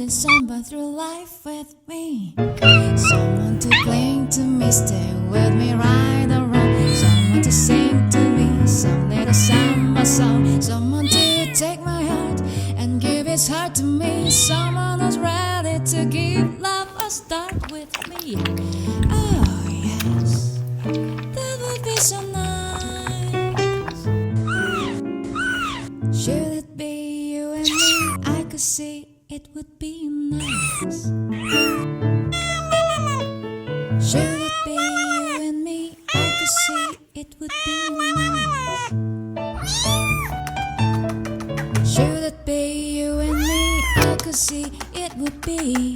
need someone through life with me, someone to cling to me, stay with me right or wrong, someone to sing to me some little samba song, someone to take my heart and give his heart to me, someone who's ready to give love a start with me. Oh yes, that would be so nice. Should it be you and me? I could see it would be nice. Should it be you and me? I could see it would be nice. Should it be you and me? I could see it would be